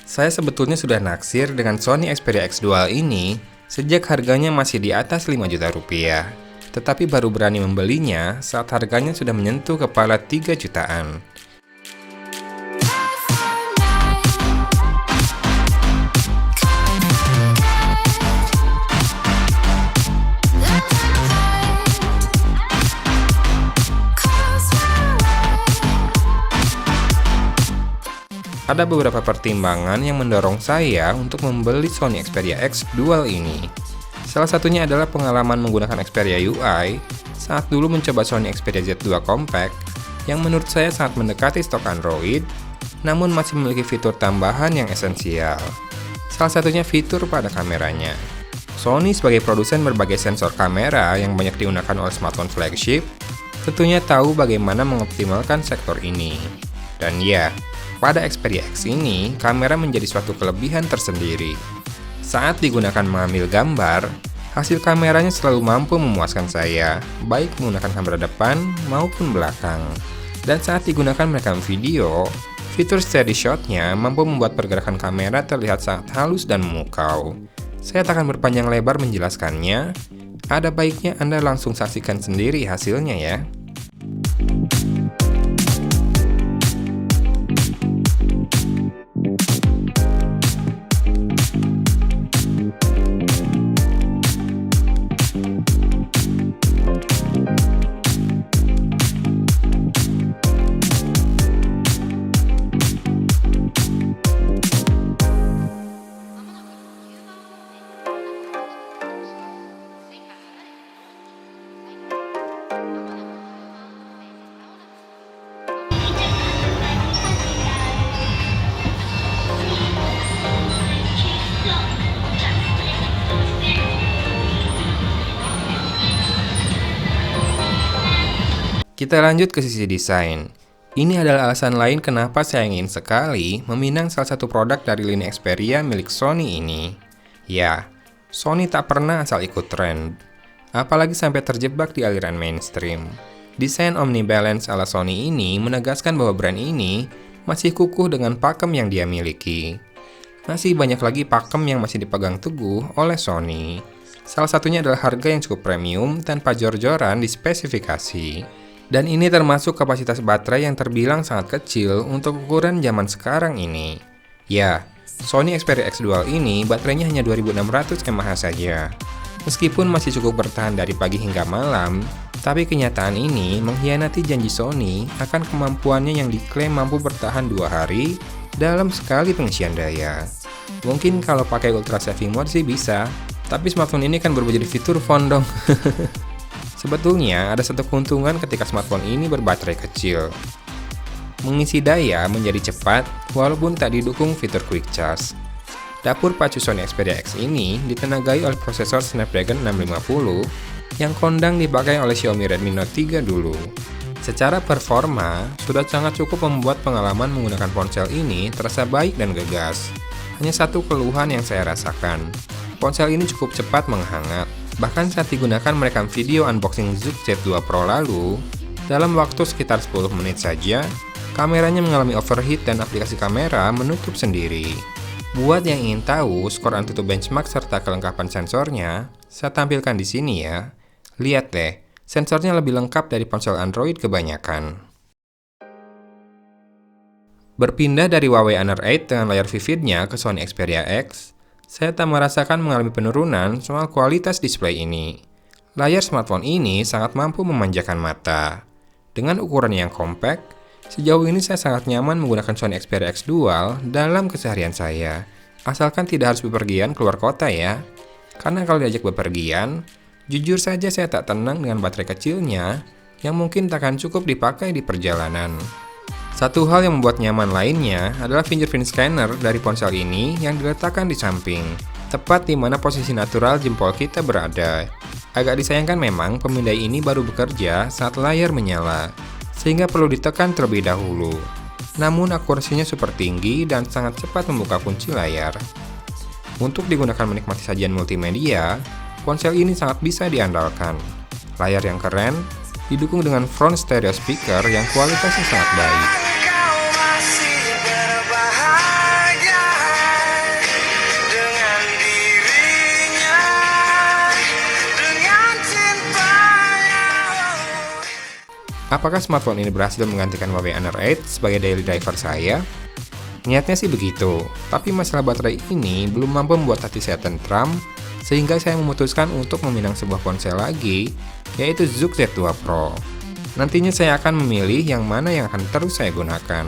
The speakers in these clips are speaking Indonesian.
Saya sebetulnya sudah naksir dengan Sony Xperia X Dual ini sejak harganya masih di atas 5 juta rupiah. Tetapi baru berani membelinya saat harganya sudah menyentuh kepala 3 jutaan. Ada beberapa pertimbangan yang mendorong saya untuk membeli Sony Xperia X Dual ini. Salah satunya adalah pengalaman menggunakan Xperia UI saat dulu mencoba Sony Xperia Z2 Compact yang menurut saya sangat mendekati stok Android, namun masih memiliki fitur tambahan yang esensial. Salah satunya fitur pada kameranya. Sony sebagai produsen berbagai sensor kamera yang banyak digunakan oleh smartphone flagship, tentunya tahu bagaimana mengoptimalkan sektor ini. Dan ya, pada Xperia X ini, kamera menjadi suatu kelebihan tersendiri. Saat digunakan mengambil gambar, hasil kameranya selalu mampu memuaskan saya, baik menggunakan kamera depan maupun belakang. Dan saat digunakan merekam video, fitur steady shot-nya mampu membuat pergerakan kamera terlihat sangat halus dan memukau. Saya tak akan berpanjang lebar menjelaskannya, ada baiknya Anda langsung saksikan sendiri hasilnya ya. Kita lanjut ke sisi desain. Ini adalah alasan lain kenapa saya ingin sekali meminang salah satu produk dari lini Xperia milik Sony ini. Ya, Sony tak pernah asal ikut tren, apalagi sampai terjebak di aliran mainstream. Desain Omnibalance ala Sony ini menegaskan bahwa brand ini masih kukuh dengan pakem yang dia miliki. Masih banyak lagi pakem yang masih dipegang teguh oleh Sony. Salah satunya adalah harga yang cukup premium tanpa jor-joran di spesifikasi. Dan ini termasuk kapasitas baterai yang terbilang sangat kecil untuk ukuran zaman sekarang ini. Ya, Sony Xperia X Dual ini baterainya hanya 2600 mAh saja. Meskipun masih cukup bertahan dari pagi hingga malam, tapi kenyataan ini mengkhianati janji Sony akan kemampuannya yang diklaim mampu bertahan 2 hari dalam sekali pengisian daya. Mungkin kalau pakai Ultra Saving Mode sih bisa, tapi smartphone ini kan berubah jadi fitur phone dong. Sebetulnya ada satu keuntungan ketika smartphone ini berbaterai kecil. Mengisi daya menjadi cepat walaupun tak didukung fitur Quick Charge. Dapur pacu Sony Xperia X ini ditenagai oleh prosesor Snapdragon 650 yang kondang dipakai oleh Xiaomi Redmi Note 3 dulu. Secara performa, sudah sangat cukup membuat pengalaman menggunakan ponsel ini terasa baik dan gegas. Hanya satu keluhan yang saya rasakan, ponsel ini cukup cepat menghangat. Bahkan saat digunakan merekam video unboxing Zoom Z2 Pro lalu, dalam waktu sekitar 10 menit saja, kameranya mengalami overheat dan aplikasi kamera menutup sendiri. Buat yang ingin tahu skor AnTuTu benchmark serta kelengkapan sensornya, saya tampilkan di sini ya. Lihat deh, sensornya lebih lengkap dari ponsel Android kebanyakan. Berpindah dari Huawei Honor 8 dengan layar vividnya ke Sony Xperia X, saya tak merasakan mengalami penurunan soal kualitas display ini. Layar smartphone ini sangat mampu memanjakan mata. Dengan ukuran yang compact, sejauh ini saya sangat nyaman menggunakan Sony Xperia X Dual dalam keseharian saya. Asalkan tidak harus bepergian keluar kota ya. Karena kalau diajak bepergian, jujur saja saya tak tenang dengan baterai kecilnya yang mungkin tak akan cukup dipakai di perjalanan. Satu hal yang membuat nyaman lainnya adalah fingerprint scanner dari ponsel ini yang diletakkan di samping, tepat di mana posisi natural jempol kita berada. Agak disayangkan memang pemindai ini baru bekerja saat layar menyala, sehingga perlu ditekan terlebih dahulu. Namun akurasinya super tinggi dan sangat cepat membuka kunci layar. Untuk digunakan menikmati sajian multimedia, ponsel ini sangat bisa diandalkan. Layar yang keren, didukung dengan front stereo speaker yang kualitasnya sangat baik. Apakah smartphone ini berhasil menggantikan Huawei Honor 8 sebagai daily driver saya? Niatnya sih begitu, tapi masalah baterai ini belum mampu membuat hati saya tentram, sehingga saya memutuskan untuk meminang sebuah ponsel lagi, yaitu Zook Z2 Pro. Nantinya saya akan memilih yang mana yang akan terus saya gunakan.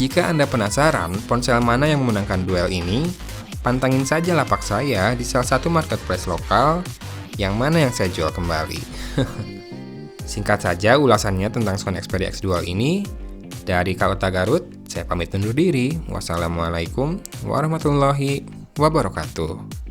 Jika Anda penasaran ponsel mana yang memenangkan duel ini, pantangin saja lapak saya di salah satu marketplace lokal, yang mana yang saya jual kembali. Singkat saja ulasannya tentang Sony Xperia X Dual ini. Dari Kota Garut, saya pamit undur diri. Wassalamualaikum warahmatullahi wabarakatuh.